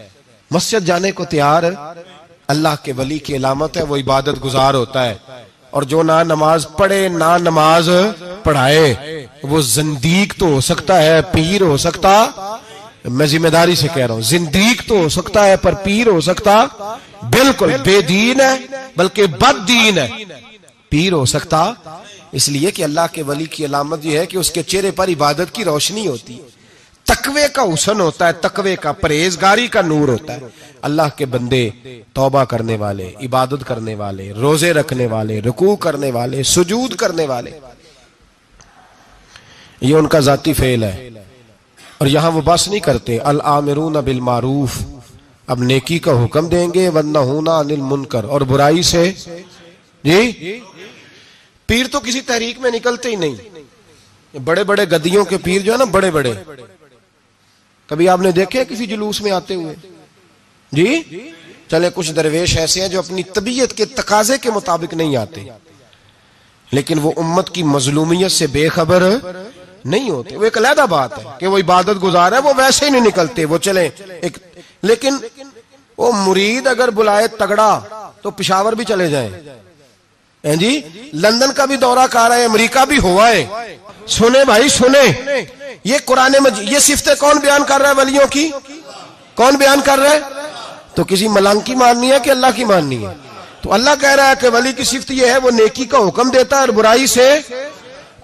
मस्जिद जाने को तैयार है। अल्लाह के वली की अलामत है, वो इबादत गुजार होता है, और जो ना नमाज पढ़े ना नमाज पढ़ाए वो जिंदीक तो हो सकता है, पीर हो सकता, मैं जिम्मेदारी से कह रहा हूं, जिंदीक तो हो सकता है पर पीर हो सकता बिल्कुल बेदीन है, बल्कि बददीन है, पीर हो सकता। इसलिए कि अल्लाह के वली की अलामत यह है कि उसके चेहरे पर इबादत की रोशनी होती है, तकवे का हुस्न होता है, तकवे का, परहेजगारी का नूर होता है। अल्लाह के बंदे तौबा करने वाले, इबादत करने वाले, रोजे रखने वाले, रुकू करने वाले, सुजूद करने वाले, ये उनका जाती फेल है। और यहां वो बस नहीं करते, अल आमिरून बिल मारूफ, अब नेकी का हुक्म देंगे, वन्नहूना अनिल मुनकर, और बुराई से। जी पीर तो किसी तहरीक में निकलते ही नहीं, बड़े बड़े गद्दियों के पीर जो है ना, बड़े बड़े, कभी आपने देखे किसी जुलूस में आते हुए? जी चले कुछ दरवेश ऐसे हैं जो अपनी तबीयत के तकाजे के मुताबिक नहीं आते, लेकिन वो उम्मत की मजलूमियत से बेखबर नहीं होते, वो एक अलग बात है कि वो इबादत गुजार है, वो वैसे ही नहीं निकलते, वो चले एक, लेकिन वो मुरीद अगर बुलाए तगड़ा तो पिशावर भी चले जाएं, जी लंदन का भी दौरा कर रहे हैं, अमेरिका भी हुआ है। सुने भाई सुने, ये कुरान मजीद, ये सिफतें कौन बयान कर रहा है वलियों की? कौन बयान कर रहा है? तो किसी मलंग की माननी है कि अल्लाह की माननी है? तो अल्लाह कह रहा है कि वली की सिफत ये है, वो नेकी का हुक्म देता है और बुराई से।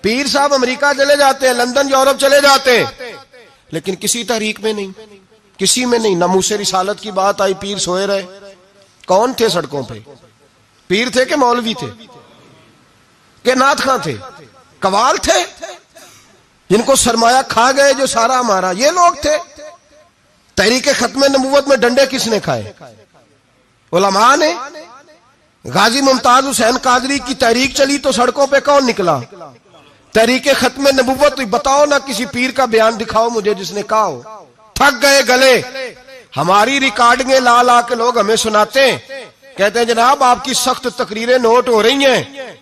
पीर साहब अमेरिका चले जाते हैं, लंदन यूरोप चले जाते हैं, लेकिन किसी तहरीक में नहीं, किसी में नहीं। नमूसे रिसालत की बात आई, पीर सोए रहे। कौन थे सड़कों पे? पीर थे कि मौलवी थे के नाथ खां थे, कवाल थे जिनको सरमाया खा गए जो सारा हमारा, ये लोग थे। तहरीक खत्म नबूवत में डंडे किसने खाए? उलमा ने। गाजी मुमताज हुसैन कादरी की तहरीक चली तो सड़कों पे कौन निकला? तहरीक खत्म नबूवत। बताओ ना किसी पीर का बयान दिखाओ मुझे जिसने कहा हो। थक गए गले, हमारी रिकॉर्डिंगें ला ला के लोग हमें सुनाते हैं, कहते हैं जनाब आपकी सख्त तकरीरें नोट हो रही हैं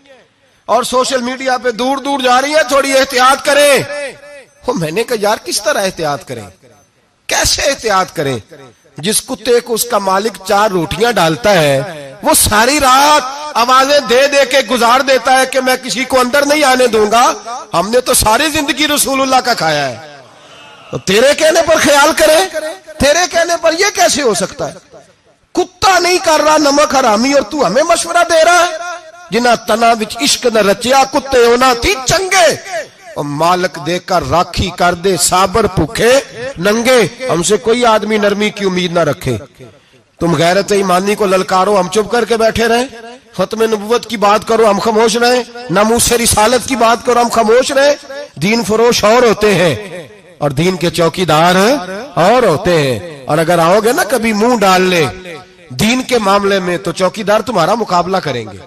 और सोशल मीडिया पे दूर दूर जा रही है, थोड़ी एहतियात करें। हो मैंने कहा यार किस तरह एहतियात करें, कैसे एहतियात करें? जिस कुत्ते को उसका मालिक 4 रोटियां डालता है वो सारी रात आवाजें दे दे के गुजार देता है कि मैं किसी को अंदर नहीं आने दूंगा, हमने तो सारी जिंदगी रसूलुल्लाह का खाया है। तो तेरे कहने पर ख्याल करें, तेरे कहने पर यह कैसे हो सकता है? कुत्ता नहीं कर रहा नमक हरामी और तू हमें मशवरा दे रहा है? जिन्ना तना विच इश्क न रचिया कुत्ते होना थी चंगे, और मालक देकर राखी कर दे साबर भूखे नंगे। हमसे कोई आदमी नरमी की उम्मीद ना रखे। तुम गैरत ईमानी को ललकारो, हम चुप करके बैठे रहे। खत्म नबुव्वत की बात करो, हम खामोश रहे। नामूस रिसालत की बात करो, हम खामोश रहे। दीन फरोश और होते हैं और दीन के चौकीदार और होते हैं। और अगर आओगे ना कभी मुंह डाल ले दीन के मामले में तो चौकीदार तुम्हारा मुकाबला करेंगे।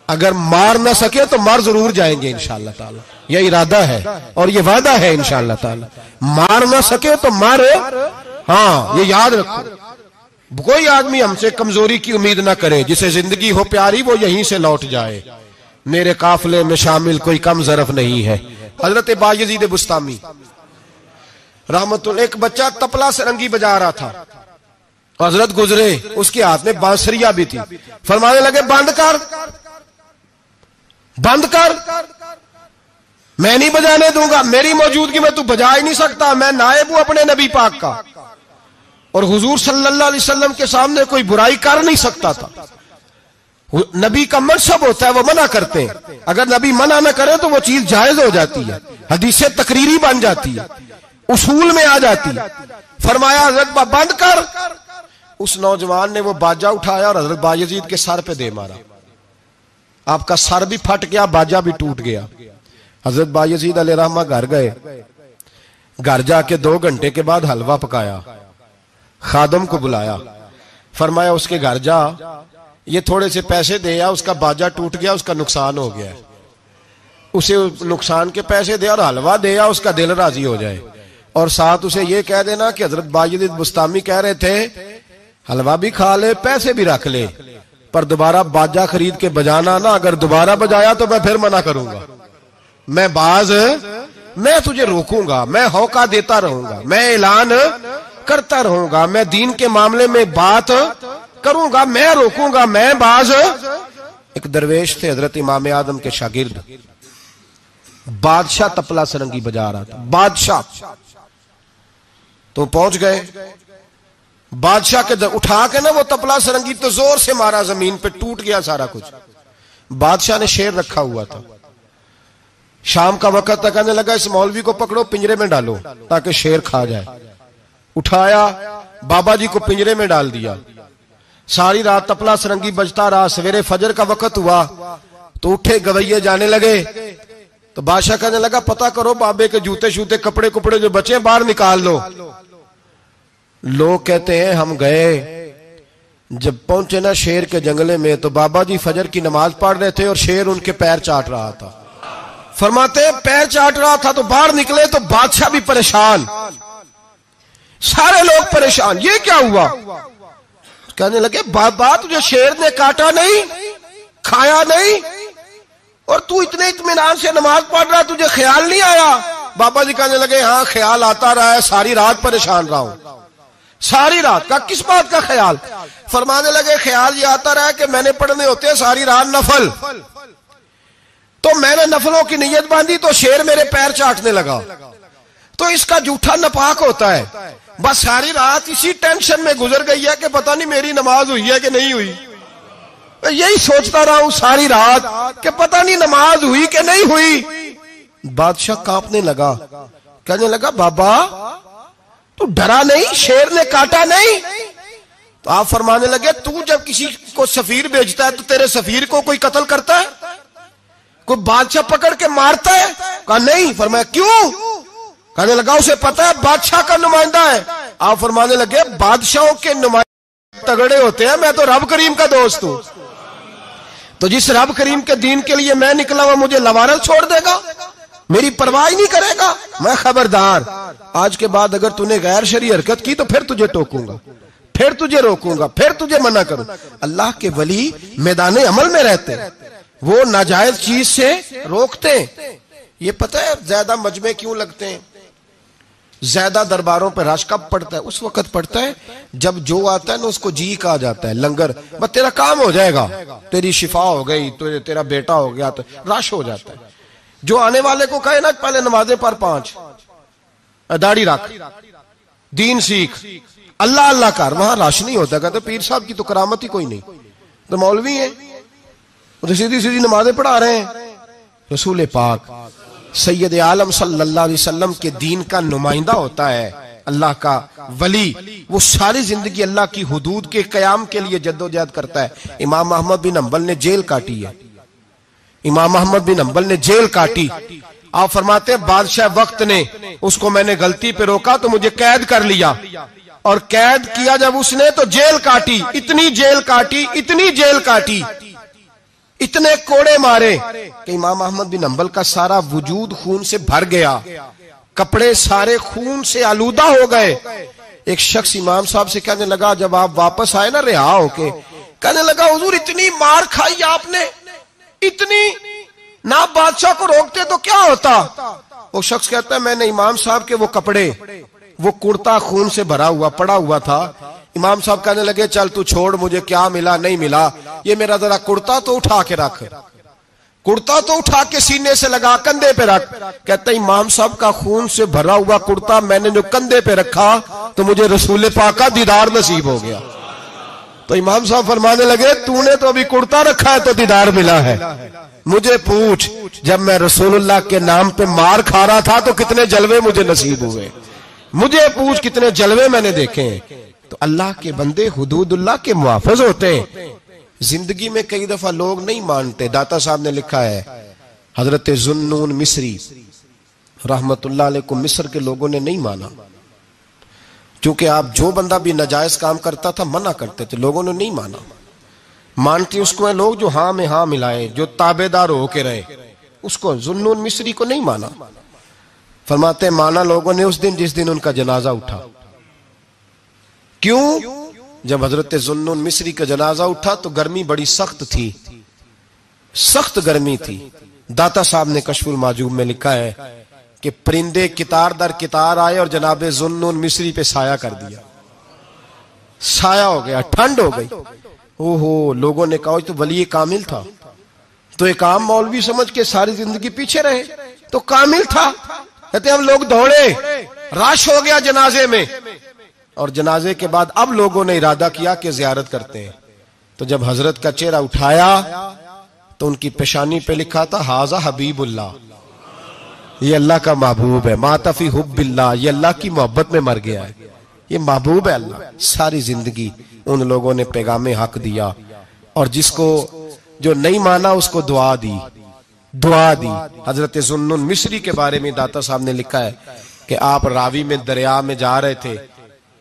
अगर मार ना सके तो मार जरूर जाएंगे इंशाअल्लाह ताला, यह इरादा है और ये वादा है इंशाअल्लाह ताला। मार ना सके तो मार, हाँ ये याद रखो। कोई आदमी हमसे कमजोरी की उम्मीद ना करे, जिसे जिंदगी हो प्यारी वो यहीं से लौट जाए। मेरे काफिले में शामिल कोई कम ज़रफ नहीं है। हजरत बायजीद बुस्तामी रहमतुल्लाह, एक बच्चा तबला सरंगी बजा रहा था, हजरत गुजरे, उसके हाथ में बांसुरिया भी थी। फरमाने लगे बंद कर, बंद कर, मैं नहीं बजाने दूंगा, मेरी मौजूदगी में तू बजा ही नहीं सकता, मैं नायब हूं अपने नबी पाक का और हुजूर सल्लल्लाहु अलैहि वसल्लम के सामने कोई बुराई कर नहीं सकता था। नबी का मनसब होता है, वो मना करते हैं। अगर नबी मना न करे तो वो चीज जायज हो जाती है, हदीसें तकरीरी बन जाती है, उसूल में आ जाती है। फरमाया हजरत बंद कर। उस नौजवान ने वो बाजा उठाया और हजरत बायजीद के सर पे दे मारा। आपका सर भी फट गया, बाजा भी टूट गया। हजरत बायजीद अलैहिर्रहमा घर गए, घर जाके 2 घंटे के बाद हलवा पकाया, खादम को बुलाया, फरमाया उसके घर जा, ये थोड़े से पैसे दे आ, उसका बाजा टूट गया, उसका नुकसान हो गया, उसे नुकसान के पैसे दे और हलवा दे आ, उसका दिल राजी हो जाए। और साथ उसे ये कह देना कि हजरत बायजीद बुस्तामी कह रहे थे हलवा भी खा ले, पैसे भी रख ले, पर दोबारा बाजा खरीद के बजाना ना, अगर दोबारा बजाया तो मैं फिर मना करूंगा। मैं तुझे रोकूंगा, मैं हौका देता रहूंगा, मैं ऐलान करता रहूंगा, मैं दीन के मामले में बात करूंगा, मैं रोकूंगा, मैं बाज। एक दरवेश थे हजरत इमाम आदम के शागिर्द, बादशाह तबला सरंगी बजा रहा था, बादशाह। तो पहुंच गए, बादशाह के उठा के ना वो तबला सरंगी तो जोर से मारा, जमीन पे टूट गया सारा कुछ। बादशाह ने शेर रखा हुआ था, शाम का वक्त तक कहने लगा इस मौलवी को पकड़ो, पिंजरे में डालो ताकि शेर खा जाए। उठाया, बाबा जी को पिंजरे में डाल दिया। सारी रात तबला सरंगी बजता रहा। सवेरे फजर का वक्त हुआ तो उठे गवैये जाने लगे। तो बादशाह कहने लगा पता करो बाबे के जूते शूते कपड़े कुपड़े जो बचे बाहर निकाल लो। लोग कहते हैं हम गए, जब पहुंचे ना शेर के जंगले में तो बाबा जी फजर की नमाज पढ़ रहे थे और शेर उनके पैर चाट रहा था। फरमाते पैर चाट रहा था तो बाहर निकले तो बादशाह भी परेशान, सारे लोग परेशान, ये क्या हुआ? कहने लगे बाबा तुझे शेर ने काटा नहीं, खाया नहीं, और तू इतने इत्मीनान से नमाज पढ़ रहा, तुझे ख्याल नहीं आया? बाबा जी कहने लगे हाँ ख्याल आता रहा है, सारी रात परेशान रहा हूं। सारी रात का किस बात का ख्याल? फरमाने लगे ख्याल ये आता रहा कि मैंने पढ़ने होते हैं सारी रात नफल, तो मैंने नफलों की नीयत बांधी तो शेर मेरे पैर चाटने लगा, तो इसका जूठा नपाक होता है। बस सारी रात इसी टेंशन में गुजर गई है कि पता नहीं मेरी नमाज हुई है कि नहीं हुई। यही सोचता रहा हूं सारी रात कि पता नहीं नमाज हुई कि नहीं हुई। बादशाह कांपने लगा, कहने लगा बाबा तू डरा नहीं, शेर ने काटा नहीं? तो आप फरमाने लगे तू जब किसी को सफीर भेजता है तो तेरे सफीर को कोई कत्ल करता है, कोई बादशाह पकड़ के मारता है? कहा नहीं। फरमाया क्यों? कहने लगा उसे पता है बादशाह का नुमाइंदा है। आप फरमाने लगे बादशाहों के नुमाइंदे तगड़े होते हैं, मैं तो रब करीम का दोस्त हूं, तो जिस रब करीम के दीन के लिए मैं निकला हुआ मुझे लवारस छोड़ देगा, मेरी परवाह नहीं करेगा? मैं खबरदार, आज के बाद अगर तूने गैर शरई हरकत की तो फिर तुझे टोकूंगा, फिर तुझे रोकूंगा, फिर तुझे मना करूं। अल्लाह के वली मैदान अमल में रहते हैं, वो नाजायज चीज से रोकते हैं। ये पता है ज्यादा मजमे क्यों लगते हैं, ज्यादा दरबारों पर रश कब पड़ता है? उस वक्त पड़ता है जब जो आता है ना उसको जी कहा जाता है, लंगर, बस तेरा काम हो जाएगा, तेरी शिफा हो गई, तेरा बेटा हो गया, तो रश हो जाता है। जो आने वाले को कहे ना पहले नमाजें पर 5, दाढ़ी रख, दीन सीख, अल्लाह अल्लाह कर, वहां रश नहीं होता। कहते पीर साहब की तो करामत ही कोई नहीं, तो मौलवी है, तो सीधी सीधी नमाजें पढ़ा रहे हैं। रसूल पाक सैयद आलम सल्लल्लाहु अलैहि वसल्लम के दीन का नुमाइंदा होता है अल्लाह का वली, वो सारी जिंदगी अल्लाह की हुदूद के कयाम के लिए जद्दोजहद करता है। इमाम अहमद बिन हंबल ने जेल काटी है, इमाम अहमद बिन हंबल ने जेल काटी। आप फरमाते हैं बादशाह वक्त ने उसको, मैंने गलती पे रोका तो मुझे कैद कर लिया, और कैद किया जब उसने तो जेल काटी, इतनी जेल काटी, इतनी जेल काटी इतने कोड़े मारे कि इमाम अहमद बिन हंबल का सारा वजूद खून से भर गया, कपड़े सारे खून से आलूदा हो गए। एक शख्स इमाम साहब से कहने लगा, जब आप वापस आए ना रिहा होके, कहने लगा हुजूर इतनी मार खाई आपने, इतनी, ना बादशाह को रोकते तो क्या होता। वो शख्स कहता है मैंने इमाम साहब के वो कपड़े, वो कुर्ता खून से भरा हुआ पड़ा हुआ था। इमाम साहब कहने लगे चल तू छोड़, मुझे क्या मिला नहीं मिला, ये मेरा जरा कुर्ता तो उठा के रख, कुर्ता तो उठा के सीने से लगा, कंधे पे रख। कहते इमाम साहब का खून से भरा हुआ कुर्ता मैंने जो कंधे पे रखा तो मुझे रसूल पाक का दीदार नसीब हो गया। तो इमाम साहब फरमाने लगे तूने तो अभी कुर्ता रखा है तो दीदार मिला है, मुझे पूछ जब मैं रसूलुल्लाह के नाम पे मार खा रहा था तो कितने जलवे मुझे नसीब हुए, मुझे पूछ कितने जलवे मैंने देखे। तो अल्लाह के बंदे हुदूदुल्लाह के मुहाफिज होते हैं। जिंदगी में कई दफा लोग नहीं मानते। दाता साहब ने लिखा है, हजरत जुन्नून मिस्री रहमतुल्लाह अलैह को मिस्र के लोगों ने नहीं माना, क्योंकि आप जो बंदा भी नाजायज काम करता था मना करते थे, लोगों ने नहीं माना। मानते उसको है लोग जो हाँ में हाँ मिलाए, जो ताबेदार होके रहे, उसको जुन्नून मिस्री को नहीं माना। फरमाते माना लोगों ने उस दिन जिस दिन उनका जनाजा उठा। क्यों? जब हजरत जुन्नून मिस्री का जनाजा उठा तो गर्मी बड़ी सख्त थी, सख्त गर्मी थी। दाता साहब ने कशफुल माजूब में लिखा है कि परिंदे कितार दर कितार आए और जनाबे जुन्नून मिस्री पे साया कर दिया, साया हो गया, ठंड हो गई। ओहो, लोगों ने कहा तो वली कामिल था, तो एक आम मौलवी समझ के सारी जिंदगी पीछे रहे, तो कामिल था। कहते हम लोग दौड़े, रश हो गया जनाजे में, और जनाजे के बाद अब लोगों ने इरादा किया कि जियारत करते हैं। तो जब हजरत का चेहरा उठाया तो उनकी पेशानी पे लिखा था हाजा हबीबुल्लाह, ये अल्लाह का महबूब है। मातफी हुब्बिल्लाह, ये अल्लाह की मोहब्बत में मर गया है, ये महबूब है अल्लाह। सारी जिंदगी उन लोगों ने पैगामे हक दिया, और जिसको जो नहीं माना उसको दुआ दी, दुआ दी। हजरत जुन्नून मिस्री के बारे में दाता साहब ने लिखा है कि आप रावी में दरिया में जा रहे थे,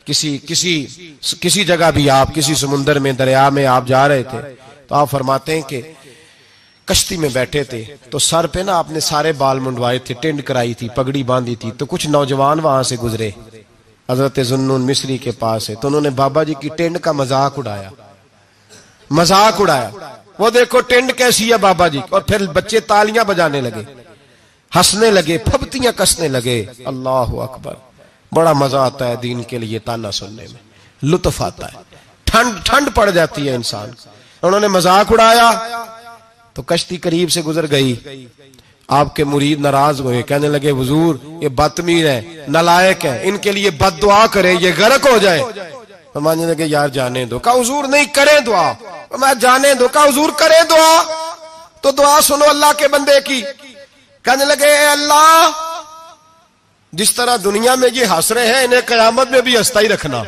किसी जगह भी आप किसी समुंदर में दरिया में आप जा रहे थे, तो आप फरमाते हैं कि कश्ती में बैठे थे तो सर पे ना आपने सारे बाल मुंडवाए थे, टेंड कराई थी, पगड़ी बांधी थी। तो कुछ नौजवान वहां से गुजरे, हजरत जुन्नून मिस्री के पास है, तो उन्होंने बाबा जी की टेंड का मजाक उड़ाया, मजाक उड़ाया। वो देखो टेंड कैसी है बाबा जी, और फिर बच्चे तालियां बजाने लगे, हंसने लगे, फबतियां कसने लगे। अल्लाह अकबर, बड़ा मजा आता है दीन के लिए ताना सुनने में, लुत्फ आता है, ठंड पड़ जाती है इंसान। उन्होंने मजाक उड़ाया तो कश्ती करीब से गुजर गई। आपके मुरीद नाराज हुए, कहने लगे हुजूर ये बदतमीज है, नालायक है, इनके लिए बद्दुआ करें, ये गर्क हो जाए। तो मानने लगे यार जाने दो। कहा हुजूर नहीं करें दुआ। तो मैं जाने दो। कहा हुजूर करें दुआ। तो दुआ सुनो अल्लाह के बंदे की। कहने लगे अल्लाह जिस तरह दुनिया में ये हंस रहे हैं इन्हें कयामत में भी हंसता ही रखना।